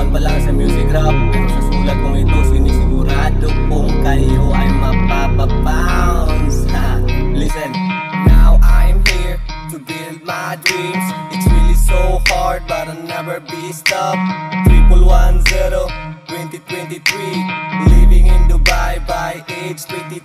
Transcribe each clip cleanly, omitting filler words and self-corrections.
pa lang sa music rap, pero sa sulat kong ito sinisigurado kung kayo ay mapapabounce. Listen, now I'm here to build my dreams. It's really so hard but I'll never be stopped. 1110-2023, living in Dubai by age 23.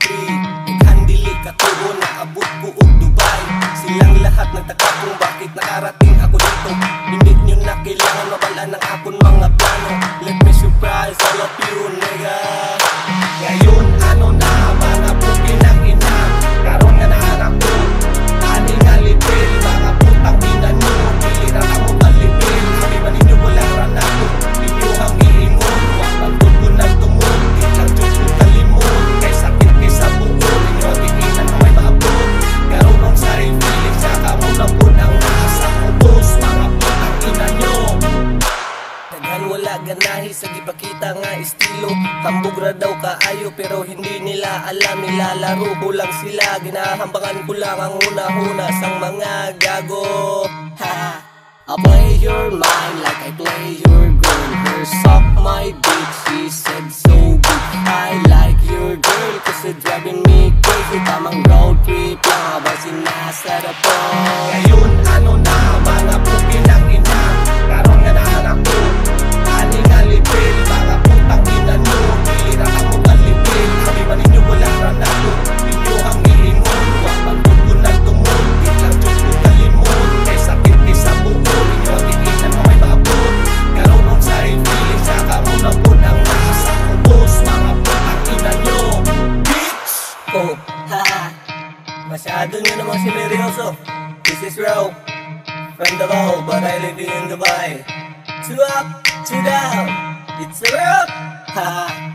Naghandili katubo na abot ko og Dubai. Silang lahat nagtaka kung bakit nakarating ako dito. Hindi nyo na kailangan mabalaan ng akong mga plano. Let me surprise all of you, nigga. Ngayon ano na mga pukin ng ina, karon nga naharap ko ani nga libil, mga putang ina nyo. Pilira na mo kalipil, sabi ba ninyo walang ranako. Ninyo ang iingon, wag pagod ko nagtumod. Di lang Diyos ko kalimod, kay sakit kay sa buo. Ninyo ang iinan na may maabot. Karon ang sarili feeling, saka mo lambod ang nasa ubos. Mga putang ina nyo. Daghan wala ganahi sa gipakita nga estilo. Hambog ra daw kaayo pero hindi nila alam. Nilalaro ko lang sila, ginahambangan ko lang ang una-una sang mga gago. I play your mind like I play your girl. Her suck my dick, she said so good. I like your girl cause it's driving me crazy. Tamang road trip lang habang sinasarap ko. Ngayon ano na mga pukin ng ina, karon nga naharap ko ani nga libil, mga putang ina nyo. Pilira ka mo kalipil, sabi ba ninyo walang ranalo. Ninyo ang iingon, wag pagod ko nagtumod. Di lang Diyos ko kalimod, kay sakit kay sa buo. Ninyo ang iinan na may maabot. Karon ang sarili feeling, saka mo lambod ang nasa ubos. Mga putang ina nyo, bitch. Oh, haha, masyado nyo namang sineryoso. This is Ro, friend of all, but I live in Dubai. Two up, two down, it's a rap. Haha.